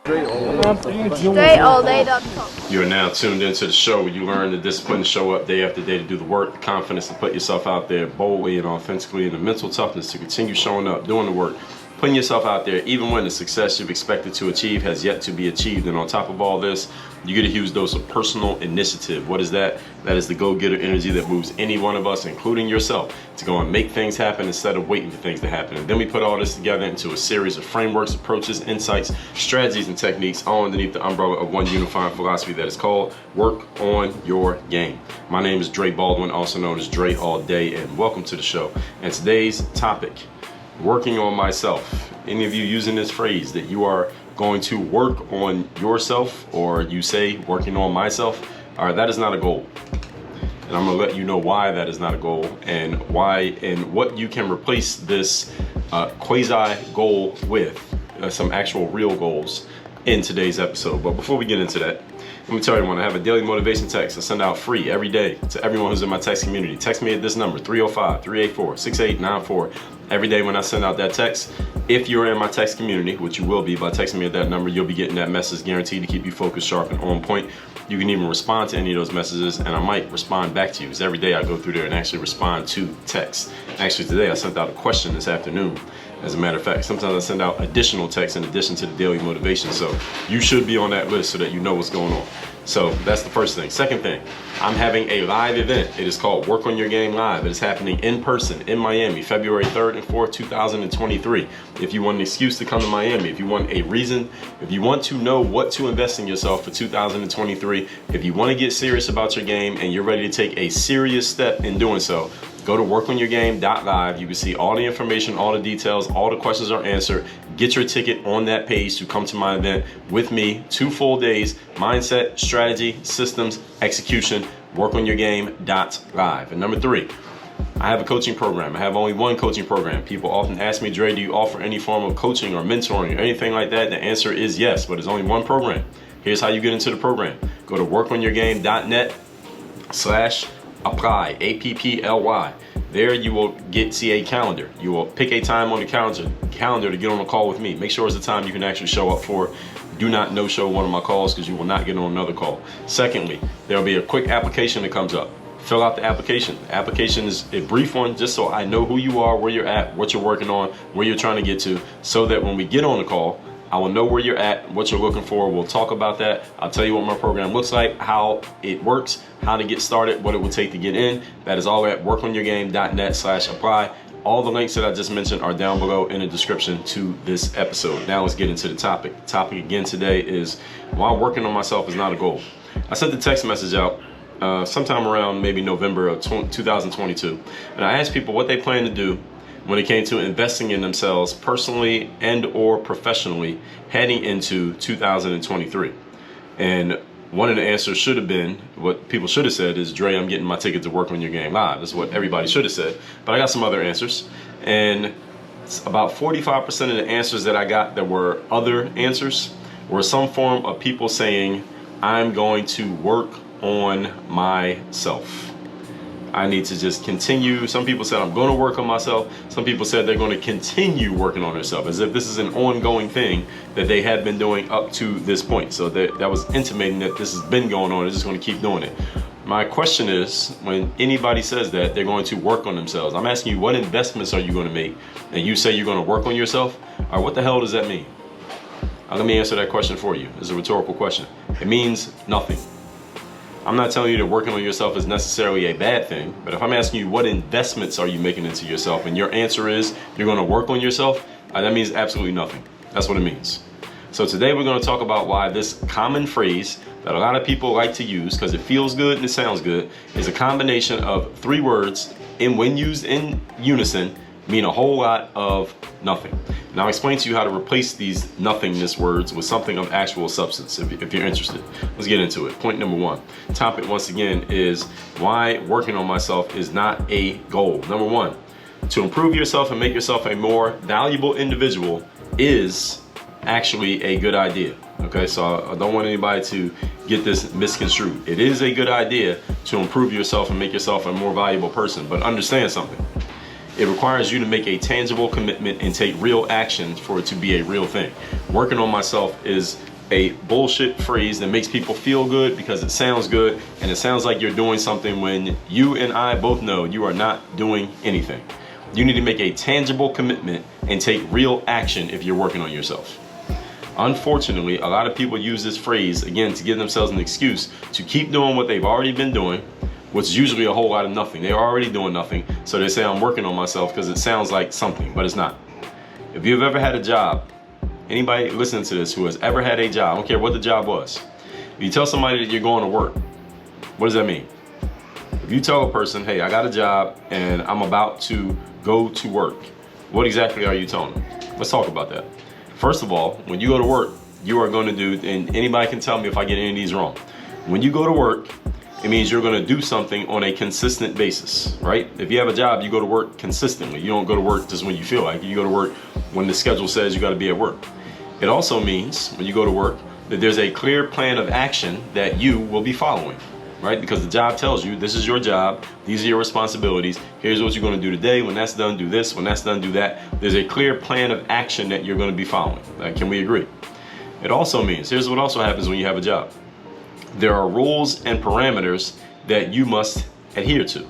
Straight You are now tuned into the show where you learn the discipline to show up day after day to do the work, the confidence to put yourself out there boldly and authentically, and the mental toughness to continue showing up, doing the work, putting yourself out there even when the success you've expected to achieve has yet to be achieved. And on top of all this, you get a huge dose of personal initiative. What is that? That is the go-getter energy that moves any one of us, including yourself, to go and make things happen instead of waiting for things to happen. And then we put all this together into a series of frameworks, approaches, insights, strategies, and techniques, all underneath the umbrella of one unifying philosophy that is called Work on Your Game. My name is Dre Baldwin, also known as Dre All Day, and welcome to the show. And today's topic, working on myself. Any of you using this phrase that you are going to work on yourself, or you say working on myself? All right, that is not a goal. And I'm gonna let you know why that is not a goal and why and what you can replace this quasi goal with, some actual real goals in today's episode. But before we get into that, let me tell everyone, I have a daily motivation text I send out free every day to everyone who's in my text community. Text me at this number, 305-384-6894. Every day when I send out that text, if you're in my text community, which you will be by texting me at that number, you'll be getting that message guaranteed to keep you focused, sharp, and on point. You can even respond to any of those messages, and I might respond back to you, because every day I go through there and actually respond to text. Actually, today I sent out a question this afternoon. As a matter of fact, sometimes I send out additional texts in addition to the daily motivation. So you should be on that list so that you know what's going on. So that's the first thing. Second thing, I'm having a live event. It is called Work on Your Game Live. It is happening in person in Miami, February 3rd and 4th, 2023. If you want an excuse to come to Miami, if you want a reason, if you want to know what to invest in yourself for 2023, if you want to get serious about your game and you're ready to take a serious step in doing so, go to workonyourgame.live. You can see all the information, all the details, all the questions are answered. Get your ticket on that page to come to my event with me. 2 full days, mindset, strategy, systems, execution, workonyourgame.live. And number 3, I have a coaching program. I have only one coaching program. People often ask me, Dre, do you offer any form of coaching or mentoring or anything like that? The answer is yes, but it's only one program. Here's how you get into the program. Go to workonyourgame.net/apply, APPLY. There you will see a calendar. You will pick a time on the calendar to get on a call with me. Make sure it's a time you can actually show up for. Do not no-show one of my calls, because you will not get on another call. Secondly, there will be a quick application that comes up. Fill out the application. The application is a brief one, just so I know who you are, where you're at, what you're working on, where you're trying to get to, so that when we get on the call, I will know where you're at, what you're looking for. We'll talk about that. I'll tell you what my program looks like, how it works, how to get started, what it will take to get in. That is all at workonyourgame.net/apply. All the links that I just mentioned are down below in the description to this episode. Now let's get into the topic. The topic again today is why working on myself is not a goal. I sent the text message out sometime around maybe November of 2022. And I asked people what they plan to do when it came to investing in themselves personally and or professionally heading into 2023. And one of the answers should have been, what people should have said is, Dre, I'm getting my ticket to Work on Your Game Live. That's what everybody should have said. But I got some other answers. And about 45% of the answers that I got that were other answers were some form of people saying, I'm going to work on myself. I need to just continue. Some people said I'm going to work on myself. Some people said they're going to continue working on themselves, as if this is an ongoing thing that they had been doing up to this point. So that was intimating that this has been going on. They're just going to keep doing it. My question is, when anybody says that they're going to work on themselves, I'm asking you, what investments are you going to make? And you say you're going to work on yourself? Or what the hell does that mean? Let me answer that question for you. It's a rhetorical question. It means nothing. I'm not telling you that working on yourself is necessarily a bad thing, but if I'm asking you what investments are you making into yourself, and your answer is you're going to work on yourself, that means absolutely nothing. That's what it means. So today we're going to talk about why this common phrase that a lot of people like to use, because it feels good and it sounds good, is a combination of 3 words, and when used in unison, mean a whole lot of nothing. Now I'll explain to you how to replace these nothingness words with something of actual substance if you're interested. Let's get into it. Point number 1. Topic once again is why working on myself is not a goal. Number 1, to improve yourself and make yourself a more valuable individual is actually a good idea. Okay, so I don't want anybody to get this misconstrued. It is a good idea to improve yourself and make yourself a more valuable person, but understand something. It requires you to make a tangible commitment and take real action for it to be a real thing. Working on myself is a bullshit phrase that makes people feel good because it sounds good and it sounds like you're doing something when you and I both know you are not doing anything. You need to make a tangible commitment and take real action if you're working on yourself. Unfortunately, a lot of people use this phrase, again, to give themselves an excuse to keep doing what they've already been doing, which is usually a whole lot of nothing. They're already doing nothing, so they say I'm working on myself because it sounds like something, but it's not. If you've ever had a job, anybody listening to this who has ever had a job, I don't care what the job was, if you tell somebody that you're going to work, what does that mean? If you tell a person, hey, I got a job and I'm about to go to work, what exactly are you telling them? Let's talk about that. First of all, when you go to work, you are going to do, and anybody can tell me if I get any of these wrong. When you go to work, it means you're going to do something on a consistent basis, right? If you have a job, you go to work consistently. You don't go to work just when you feel like it. You go to work when the schedule says you got to be at work. It also means when you go to work that there's a clear plan of action that you will be following, right? Because the job tells you this is your job, these are your responsibilities, here's what you're going to do today, when that's done do this, when that's done do that. There's a clear plan of action that you're going to be following. Can we agree? It also means, here's what also happens when you have a job. There are rules and parameters that you must adhere to.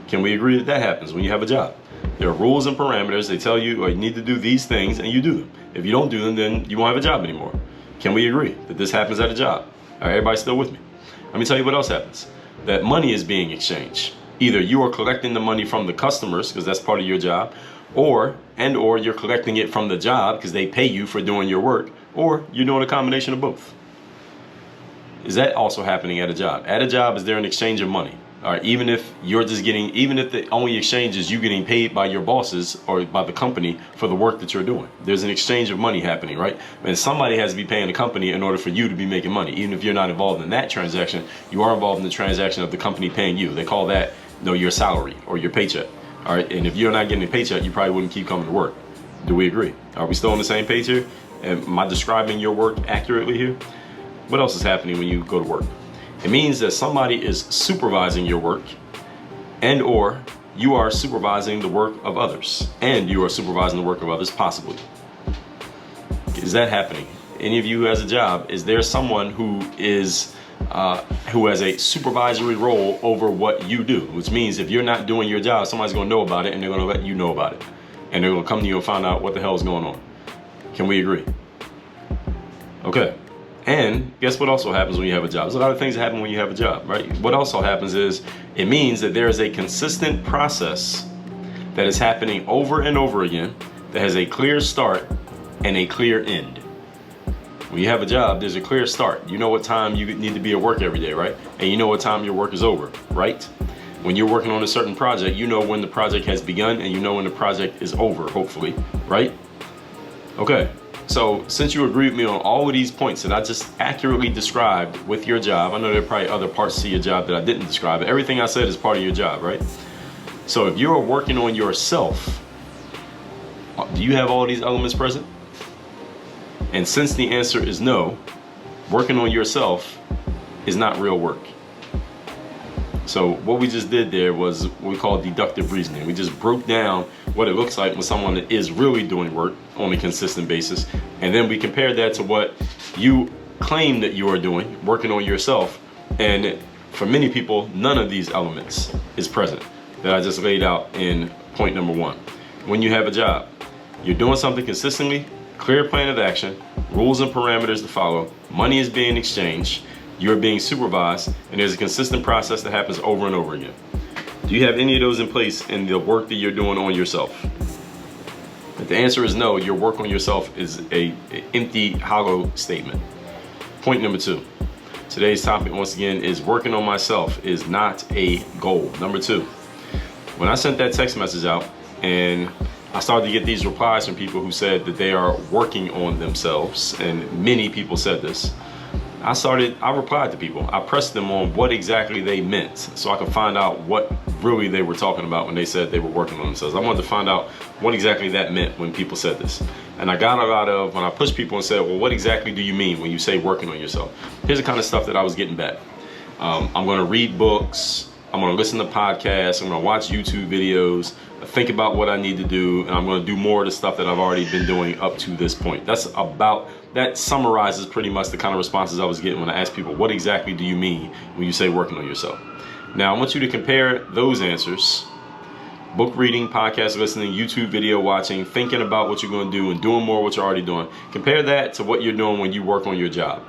Can we agree that that happens when you have a job? There are rules and parameters. They tell you, you need to do these things, and you do them. If you don't do them, then you won't have a job anymore. Can we agree that this happens at a job? All right, everybody still with me? Let me tell you what else happens. That money is being exchanged. Either you are collecting the money from the customers, because that's part of your job, or you're collecting it from the job because they pay you for doing your work, or you're doing a combination of both. Is that also happening at a job? At a job, is there an exchange of money? All right, even if the only exchange is you getting paid by your bosses or by the company for the work that you're doing. There's an exchange of money happening, right? And somebody has to be paying the company in order for you to be making money. Even if you're not involved in that transaction, you are involved in the transaction of the company paying you. They call that, your salary or your paycheck. All right, and if you're not getting a paycheck, you probably wouldn't keep coming to work. Do we agree? Are we still on the same page here? Am I describing your work accurately here? What else is happening when you go to work? It means that somebody is supervising your work, and or you are supervising the work of others, and you are supervising the work of others possibly. Is that happening? Any of you who has a job, is there someone who has a supervisory role over what you do? Which means if you're not doing your job, somebody's going to know about it, and they're going to let you know about it, and they're going to come to you and find out what the hell is going on. Can we agree? Okay. And guess what also happens when you have a job? There's a lot of things that happen when you have a job, right? What also happens is it means that there is a consistent process that is happening over and over again that has a clear start and a clear end. When you have a job, there's a clear start. You know what time you need to be at work every day, right? And you know what time your work is over, right? When you're working on a certain project, you know when the project has begun and you know when the project is over, hopefully, right? Okay. So since you agree with me on all of these points that I just accurately described with your job, I know there are probably other parts to your job that I didn't describe, but everything I said is part of your job, right? So if you're working on yourself, do you have all these elements present? And since the answer is no, working on yourself is not real work. So what we just did there was what we call deductive reasoning. We just broke down what it looks like when someone is really doing work on a consistent basis. And then we compared that to what you claim that you are doing, working on yourself. And for many people, none of these elements is present that I just laid out in point number 1. When you have a job, you're doing something consistently, clear plan of action, rules and parameters to follow, money is being exchanged, you're being supervised, and there's a consistent process that happens over and over again. Do you have any of those in place in the work that you're doing on yourself? If the answer is no, your work on yourself is an empty, hollow statement. Point number 2. Today's topic, once again, is working on myself is not a goal. Number 2. When I sent that text message out and I started to get these replies from people who said that they are working on themselves, and many people said this, I replied to people. I pressed them on what exactly they meant so I could find out what really they were talking about when they said they were working on themselves. I wanted to find out what exactly that meant when people said this. And I got a lot of, when I pushed people and said, well, what exactly do you mean when you say working on yourself? Here's the kind of stuff that I was getting back. I'm going to read books. I'm going to listen to podcasts. I'm going to watch YouTube videos. think about what I need to do, and I'm going to do more of the stuff that I've already been doing up to this point. That summarizes pretty much the kind of responses I was getting when I asked people, what exactly do you mean when you say working on yourself? Now, I want you to compare those answers: book reading, podcast listening, YouTube video watching, thinking about what you're going to do, and doing more of what you're already doing. Compare that to what you're doing when you work on your job.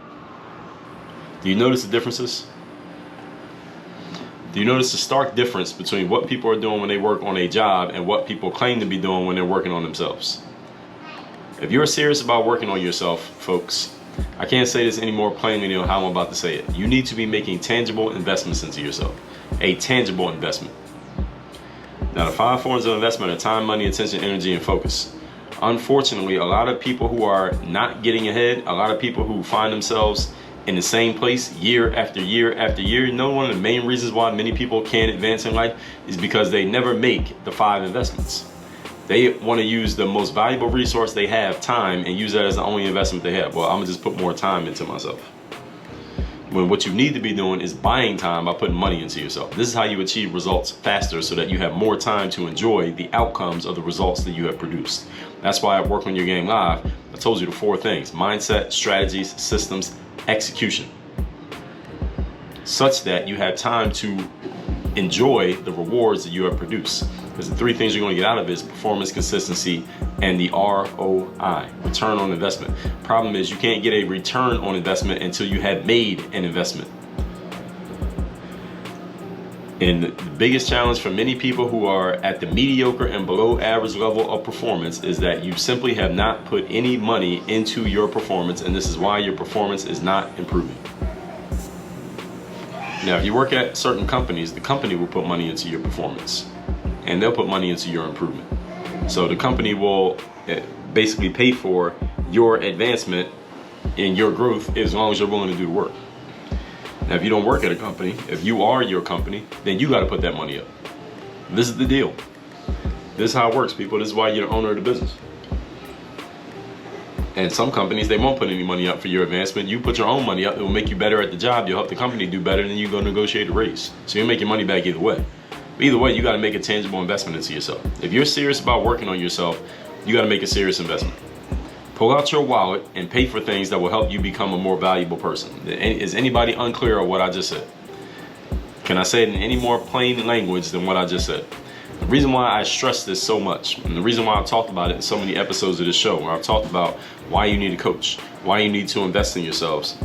Do you notice the differences? Do you notice the stark difference between what people are doing when they work on a job and what people claim to be doing when they're working on themselves? If you're serious about working on yourself, folks, I can't say this any more plainly than how I'm about to say it. You need to be making tangible investments into yourself. A tangible investment. Now, the 5 forms of investment are time, money, attention, energy, and focus. Unfortunately, a lot of people who are not getting ahead, a lot of people who find themselves in the same place year after year after year, one of the main reasons why many people can't advance in life is because they never make the 5 investments. They want to use the most valuable resource they have, time, and use that as the only investment they have. Well, I'm gonna just put more time into myself. When what you need to be doing is buying time by putting money into yourself. This is how you achieve results faster, so that you have more time to enjoy the outcomes of the results that you have produced. That's why I work on your game live. I told you the 4 things: mindset, strategies, systems, execution, such that you have time to enjoy the rewards that you have produced. Because the 3 things you're going to get out of it is performance, consistency, and the ROI, return on investment. Problem is, you can't get a return on investment until you have made an investment. And the biggest challenge for many people who are at the mediocre and below average level of performance is that you simply have not put any money into your performance, and this is why your performance is not improving. Now, if you work at certain companies, the company will put money into your performance, and they'll put money into your improvement. So the company will basically pay for your advancement and your growth as long as you're willing to do the work. Now, if you don't work at a company, if you are your company, then you got to put that money up. This is the deal. This is how it works, people. This is why you're the owner of the business. And some companies, they won't put any money up for your advancement. You put your own money up, it will make you better at the job. You'll help the company do better, and then you go negotiate a raise. So you'll make your money back either way. But either way, you got to make a tangible investment into yourself. If you're serious about working on yourself, you got to make a serious investment. Pull out your wallet and pay for things that will help you become a more valuable person. Is anybody unclear of what I just said? Can I say it in any more plain language than what I just said? The reason why I stress this so much, and the reason why I've talked about it in so many episodes of this show, where I've talked about why you need a coach, why you need to invest in yourselves.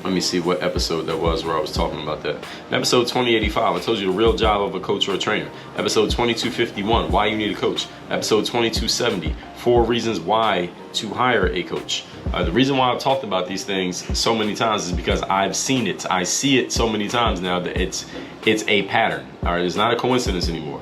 Let me see what episode that was where I was talking about that. In episode 2085, I told you the real job of a coach or a trainer. Episode 2251, why you need a coach. Episode 2270, 4 reasons why to hire a coach. The reason why I've talked about these things so many times is because I've seen it. I see it so many times now that it's a pattern. All right, it's not a coincidence anymore.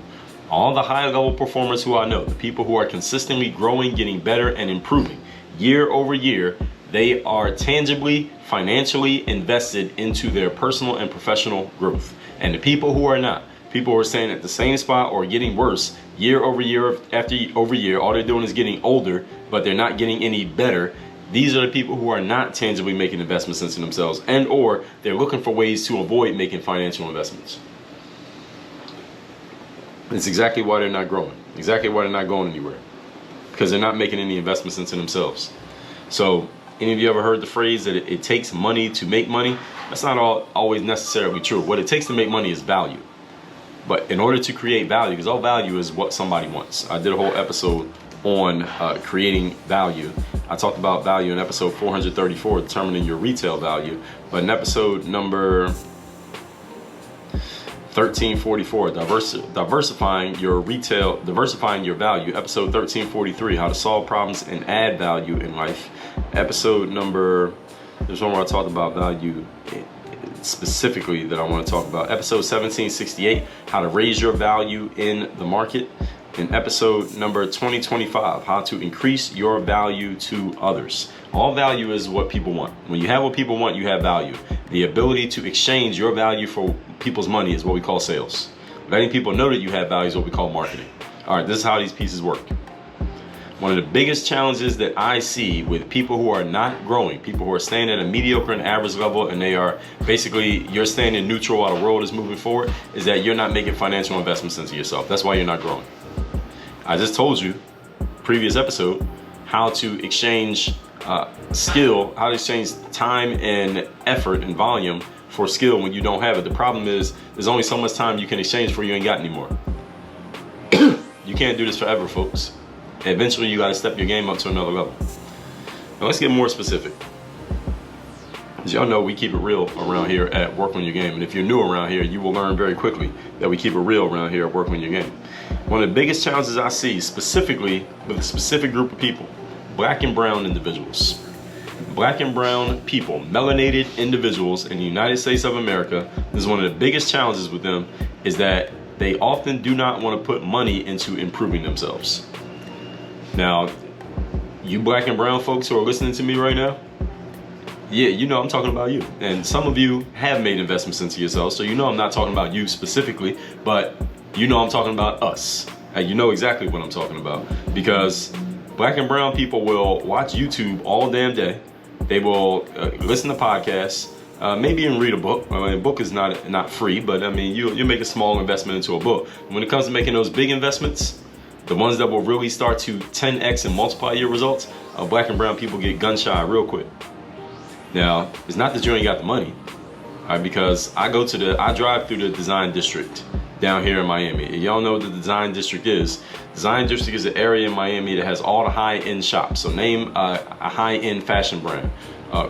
All the high level performers who I know, the people who are consistently growing, getting better, and improving year over year, they are tangibly, financially invested into their personal and professional growth. And the people who are not, people who are staying at the same spot or getting worse year over year after over year, all they're doing is getting older, but they're not getting any better. These are the people who are not tangibly making investments into themselves, and or they're looking for ways to avoid making financial investments. It's exactly why they're not growing, exactly why they're not going anywhere, because they're not making any investments into themselves. So, any of you ever heard the phrase that it takes money to make money? That's not always necessarily true. What it takes to make money is value. But in order to create value, because all value is what somebody wants. I did a whole episode on creating value. I talked about value in episode 434, determining your retail value. But in episode number 1344, diversifying your value. Episode 1343, how to solve problems and add value in life. Episode number, there's one where I talked about value specifically that I want to talk about. Episode 1768, how to raise your value in the market. In episode number 2025, how to increase your value to others. All value is what people want. When you have what people want, you have value. The ability to exchange your value for people's money is what we call sales. Letting people know that you have value is what we call marketing. All right, this is how these pieces work. One of the biggest challenges that I see with people who are not growing, people who are staying at a mediocre and average level, and they are basically, you're staying in neutral while the world is moving forward, is that you're not making financial investments into yourself. That's why you're not growing. I just told you, previous episode, how to exchange skill, how to exchange time and effort and volume for skill when you don't have it. The problem is there's only so much time you can exchange for you ain't got anymore. You can't do this forever, folks. Eventually you got to step your game up to another level. Now let's get more specific. As y'all know, we keep it real around here at Work On Your Game. And if you're new around here, you will learn very quickly that we keep it real around here at Work On Your Game. One of the biggest challenges I see, specifically with a specific group of people, black and brown individuals. Black and brown people, melanated individuals in the United States of America, this is one of the biggest challenges with them, is that they often do not want to put money into improving themselves. Now, you black and brown folks who are listening to me right now, yeah, you know I'm talking about you. And some of you have made investments into yourselves, so you know I'm not talking about you specifically, but you know I'm talking about us. And you know exactly what I'm talking about. Because black and brown people will watch YouTube all damn day. They will listen to podcasts, maybe even read a book. I mean, a book is not free, but I mean, you make a small investment into a book. When it comes to making those big investments, the ones that will really start to 10x and multiply your results, black and brown people get gun shy real quick. Now, it's not that you ain't got the money, right? Because I drive through the design district down here in Miami. Y'all know what the design district is. Design district is an area in Miami that has all the high-end shops. So name a high-end fashion brand.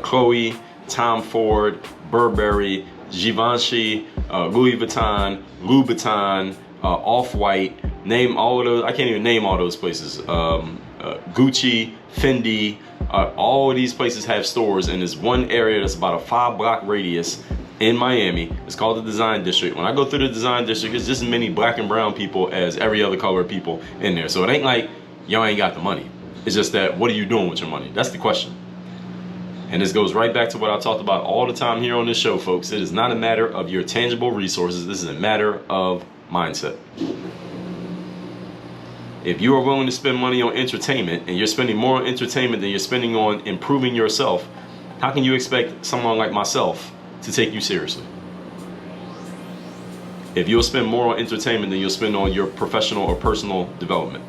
Chloe, Tom Ford, Burberry, Givenchy, Louis Vuitton, Louboutin, Off-White. Name all of those. I can't even name all those places. Gucci, Fendi, all of these places have stores in this one area that's about a 5-block radius in Miami. It's called the Design District. When I go through the Design District, it's just as many black and brown people as every other color of people in there. So it ain't like y'all ain't got the money. It's just that, what are you doing with your money? That's the question. And this goes right back to what I talked about all the time here on this show, folks. It is not a matter of your tangible resources. This is a matter of mindset. If you are willing to spend money on entertainment and you're spending more on entertainment than you're spending on improving yourself, how can you expect someone like myself to take you seriously? If you'll spend more on entertainment than you'll spend on your professional or personal development.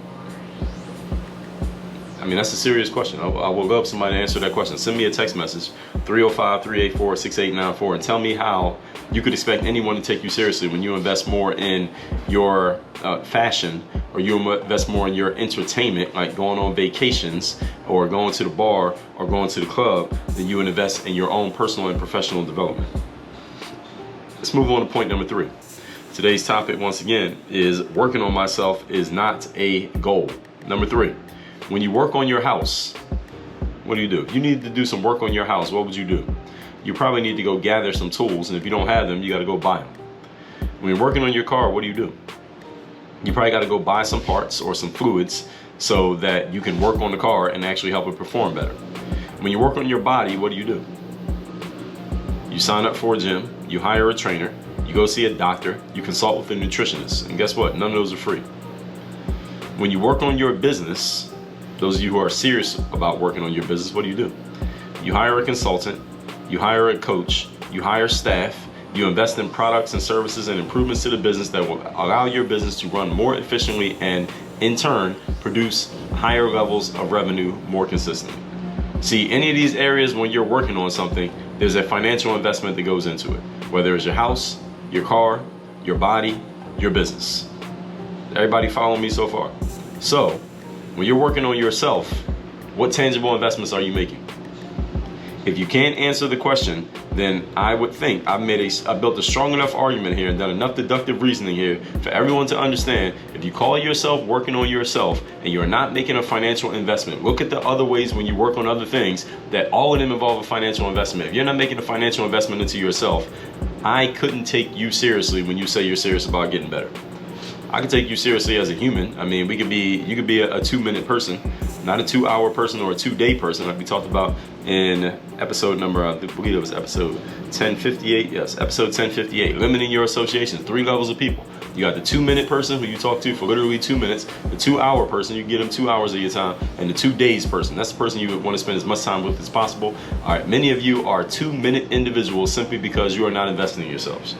I mean, that's a serious question. I will love somebody to answer that question. Send me a text message, 305-384-6894, and tell me how you could expect anyone to take you seriously when you invest more in your fashion, or you invest more in your entertainment, like going on vacations or going to the bar or going to the club, than you would invest in your own personal and professional development. Let's move on to point number 3. Today's topic, once again, is working on myself is not a goal. Number 3, when you work on your house, what do? You need to do some work on your house. What would you do? You probably need to go gather some tools, and if you don't have them, you got to go buy them. When you're working on your car, what do? You probably got to go buy some parts or some fluids so that you can work on the car and actually help it perform better. When you work on your body, what do? You sign up for a gym, you hire a trainer, you go see a doctor, you consult with a nutritionist, and guess what? None of those are free. When you work on your business, those of you who are serious about working on your business, what do? You hire a consultant, you hire a coach, you hire staff, you invest in products and services and improvements to the business that will allow your business to run more efficiently and in turn produce higher levels of revenue more consistently. See, any of these areas, when you're working on something, there's a financial investment that goes into it, whether it's your house, your car, your body, your business. Everybody follow me so far? So when you're working on yourself, what tangible investments are you making? If you can't answer the question, then I would think I've built a strong enough argument here and done enough deductive reasoning here for everyone to understand, if you call yourself working on yourself and you're not making a financial investment, look at the other ways when you work on other things that all of them involve a financial investment. If you're not making a financial investment into yourself, I couldn't take you seriously when you say you're serious about getting better. I can take you seriously as a human. I mean, you could be a 2-minute person, not a 2-hour person or a 2-day person, like we talked about in episode number, I believe it was episode 1058. Yes, episode 1058. Limiting your associations. 3 levels of people. You got the 2-minute person who you talk to for literally 2 minutes, the 2-hour person, you get them 2 hours of your time, and the 2 days person. That's the person you want to spend as much time with as possible. All right, many of you are 2-minute individuals simply because you are not investing in yourselves.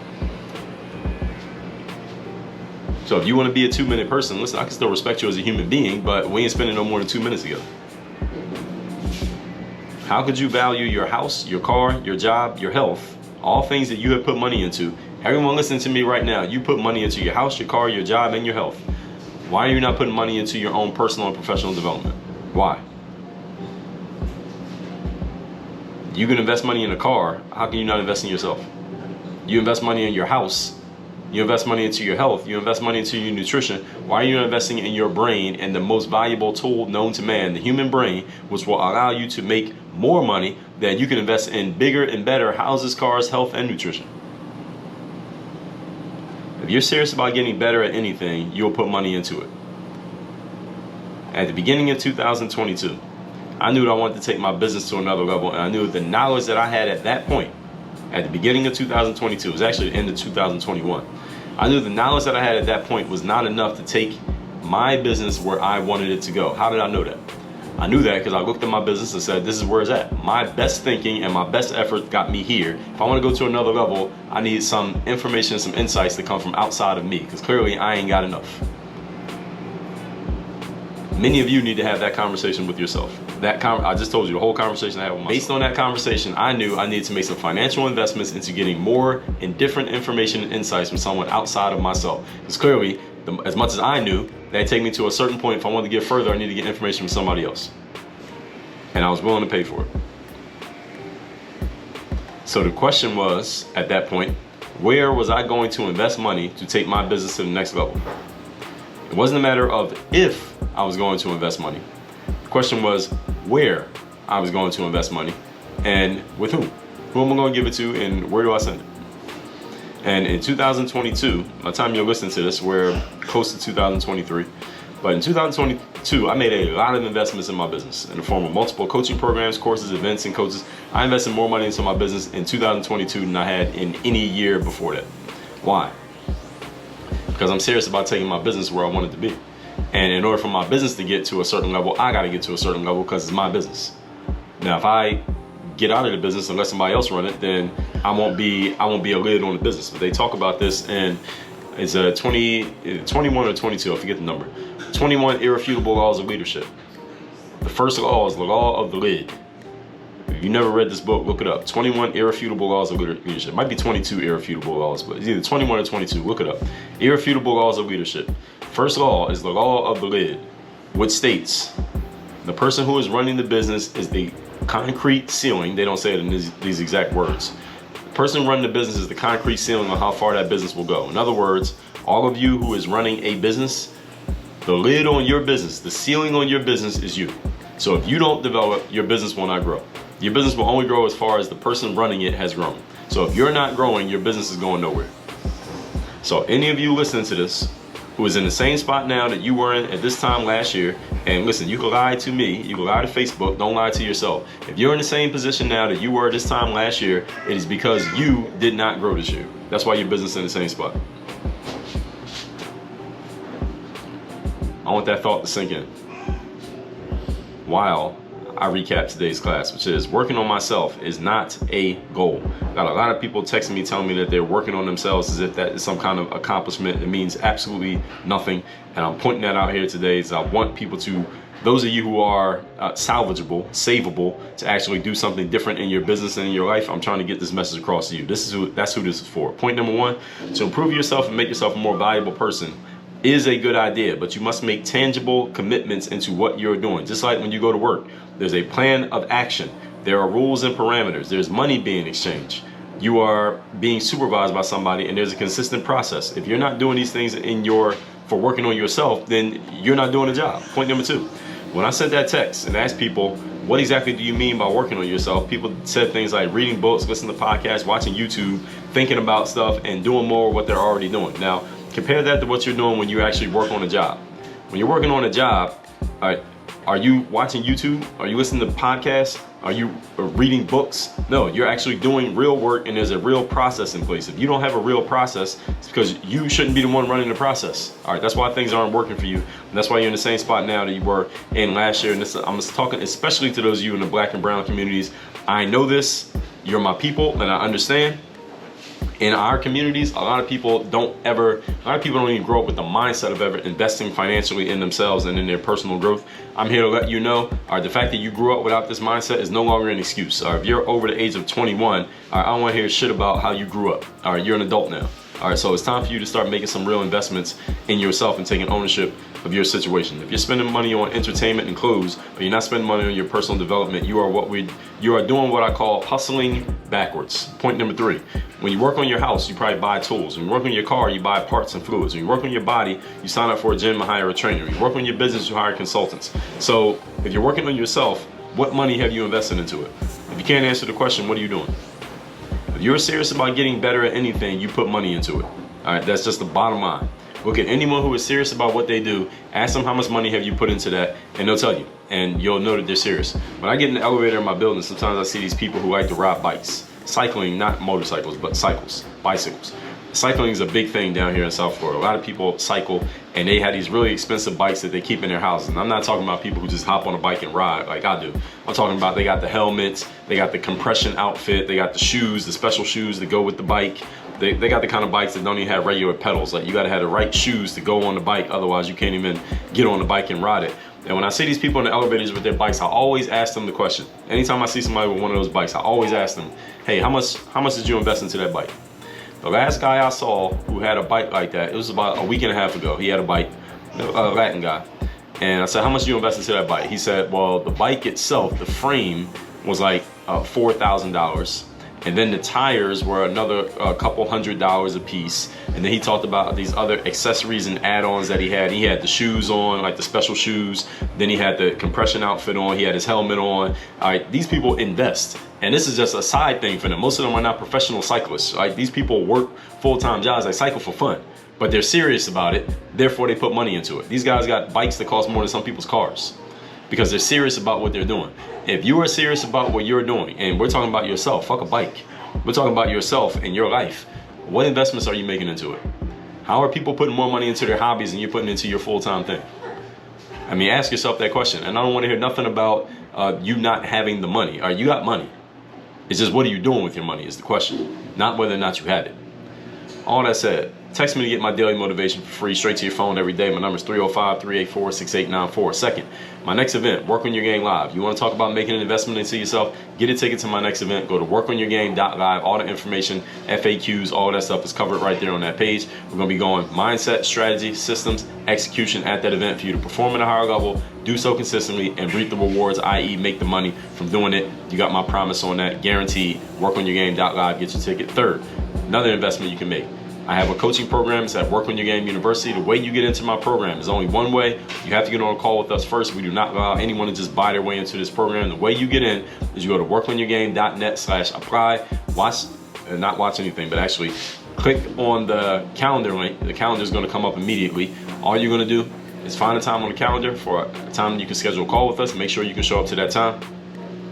So if you want to be a 2-minute person, listen, I can still respect you as a human being, but we ain't spending no more than 2 minutes together. How could you value your house, your car, your job, your health, all things that you have put money into? Everyone listening to me right now, you put money into your house, your car, your job, and your health. Why are you not putting money into your own personal and professional development? Why? You can invest money in a car. How can you not invest in yourself? You invest money in your house. You invest money into your health. You invest money into your nutrition. Why are you not investing in your brain and the most valuable tool known to man, the human brain, which will allow you to make more money that you can invest in bigger and better houses, cars, health, and nutrition? If you're serious about getting better at anything, you'll put money into it. At the beginning of 2022, I knew that I wanted to take my business to another level, and I knew the knowledge that I had at that point, at the beginning of 2022, it was actually the end of 2021, I knew the knowledge that I had at that point was not enough to take my business where I wanted it to go. How did I know that? I knew that because I looked at my business and said, this is where it's at. My best thinking and my best effort got me here. If I want to go to another level, I need some information, some insights to come from outside of me, because clearly I ain't got enough. Many of you need to have that conversation with yourself. I just told you the whole conversation I had with myself. Based on that conversation, I knew I needed to make some financial investments into getting more and different information and insights from someone outside of myself. Because clearly, as much as I knew, that'd take me to a certain point. If I wanted to get further, I needed to get information from somebody else. And I was willing to pay for it. So the question was, at that point, where was I going to invest money to take my business to the next level? It wasn't a matter of if I was going to invest money. The question was where I was going to invest money and with whom. Who am I going to give it to and where do I send it? And in 2022, by the time you're listening to this, we're close to 2023. But in 2022, I made a lot of investments in my business in the form of multiple coaching programs, courses, events, and coaches. I invested more money into my business in 2022 than I had in any year before that. Why? Because I'm serious about taking my business where I want it to be. And in order for my business to get to a certain level, I got to get to a certain level because it's my business. Now, if I get out of the business and let somebody else run it, then I won't be a lid on the business. But they talk about this, and it's 21 or 22, I forget the number. 21 irrefutable laws of leadership. The first law is the law of the lid. If you never read this book, look it up. 21 irrefutable laws of leadership. It might be 22 irrefutable laws, but it's either 21 or 22. Look it up. Irrefutable laws of leadership. First law is the law of the lid, which states the person who is running the business is the concrete ceiling. They don't say it in these exact words. The person running the business is the concrete ceiling on how far that business will go. In other words, all of you who is running a business, the lid on your business, the ceiling on your business is you. So if you don't develop, your business will not grow. Your business will only grow as far as the person running it has grown. So if you're not growing, your business is going nowhere. So any of you listening to this who is in the same spot now that you were in at this time last year, and listen, you can lie to me, you can lie to Facebook, don't lie to yourself. If you're in the same position now that you were this time last year, it is because you did not grow this year. That's why your business is in the same spot. I want that thought to sink in while I recap today's class, which is working on myself is not a goal. Got a lot of people texting me telling me that they're working on themselves as if that is some kind of accomplishment. It means absolutely nothing. And I'm pointing that out here today is I want people to, those of you who are salvageable, savable, to actually do something different in your business and in your life. I'm trying to get this message across to you. That's who this is for. Point number one, to improve yourself and make yourself a more valuable person is a good idea, but you must make tangible commitments into what you're doing. Just like when you go to work, there's a plan of action. There are rules and parameters. There's money being exchanged. You are being supervised by somebody, and there's a consistent process. If you're not doing these things for working on yourself, then you're not doing the job. Point number two, when I sent that text and asked people, what exactly do you mean by working on yourself? People said things like reading books, listening to podcasts, watching YouTube, thinking about stuff, and doing more of what they're already doing. Now, compare that to what you're doing when you actually work on a job. When you're working on a job, all right, are you watching YouTube? Are you listening to podcasts? Are you reading books? No, you're actually doing real work, and there's a real process in place. If you don't have a real process, it's because you shouldn't be the one running the process. All right, that's why things aren't working for you. And that's why you're in the same spot now that you were in last year. And I'm just talking especially to those of you in the Black and brown communities. I know this, you're my people, and I understand. In our communities, a lot of people don't even grow up with the mindset of ever investing financially in themselves and in their personal growth. I'm here to let you know, the fact that you grew up without this mindset is no longer an excuse. If you're over the age of 21, I don't want to hear shit about how you grew up. You're an adult now. So it's time for you to start making some real investments in yourself and taking ownership of your situation. If you're spending money on entertainment and clothes, but you're not spending money on your personal development, you are doing what I call hustling backwards. Point number 3. When you work on your house, you probably buy tools. When you work on your car, you buy parts and fluids. When you work on your body, you sign up for a gym and hire a trainer. When you work on your business, you hire consultants. So if you're working on yourself, what money have you invested into it? If you can't answer the question, what are you doing? If you're serious about getting better at anything, you put money into it. All right, that's just the bottom line. Look at anyone who is serious about what they do, ask them how much money have you put into that, and they'll tell you, and you'll know that they're serious. When I get in the elevator in my building, sometimes I see these people who like to ride bikes. Cycling, not motorcycles, but bicycles. Cycling is a big thing down here in South Florida. A lot of people cycle, and they have these really expensive bikes that they keep in their houses. And I'm not talking about people who just hop on a bike and ride like I do. I'm talking about they got the helmets, they got the compression outfit, they got the shoes, the special shoes that go with the bike. They got the kind of bikes that don't even have regular pedals. Like, you gotta have the right shoes to go on the bike, otherwise you can't even get on the bike and ride it. And when I see these people in the elevators with their bikes, I always ask them the question. Anytime I see somebody with one of those bikes, I always ask them, hey, how much did you invest into that bike? The last guy I saw who had a bike like that, it was about a week and a half ago. He had a bike, a Latin guy. And I said, how much did you invest into that bike? He said, well, the bike itself, the frame was like $4,000. And then the tires were another couple $100s a piece. And then he talked about these other accessories and add-ons that he had. He had the shoes on, like the special shoes. Then he had the compression outfit on. He had his helmet on. All right, these people invest. And this is just a side thing for them. Most of them are not professional cyclists. Right? These people work full-time jobs. They cycle for fun, but they're serious about it. Therefore, they put money into it. These guys got bikes that cost more than some people's cars because they're serious about what they're doing. If you are serious about what you're doing, and we're talking about yourself, fuck a bike. We're talking about yourself and your life. What investments are you making into it? How are people putting more money into their hobbies than you're putting into your full-time thing? I mean, ask yourself that question. And I don't want to hear nothing about you not having the money. All right, you got money. It's just, what are you doing with your money is the question, not whether or not you have it. All that said, text me to get my daily motivation for free straight to your phone every day. My number is 305-384-6894. Second, my next event, Work on Your Game Live. You want to talk about making an investment into yourself? Get a ticket to my next event. Go to workonyourgame.live. All the information, FAQs, all that stuff is covered right there on that page. We're going to be going mindset, strategy, systems, execution at that event for you to perform at a higher level, do so consistently, and reap the rewards, i.e. make the money from doing it. You got my promise on that, guaranteed. Workonyourgame.live, get your ticket. Third, another investment you can make. I have a coaching program. It's at Work on Your Game University. The way you get into my program is only one way. You have to get on a call with us first. We do not allow anyone to just buy their way into this program. The way you get in is you go to workonyourgame.net/apply. Not watch anything, but actually click on the calendar link. The calendar is going to come up immediately. All you're going to do is find a time on the calendar for a time you can schedule a call with us. Make sure you can show up to that time.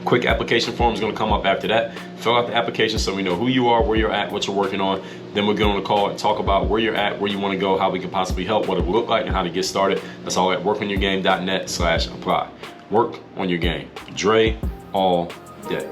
Quick application form is going to come up after that. Fill out the application so we know who you are, where you're at, what you're working on. Then we'll get on the call and talk about where you're at, where you want to go, how we can possibly help, what it will look like, and how to get started. That's all at workonyourgame.net/apply. Work on your game. Dre all day.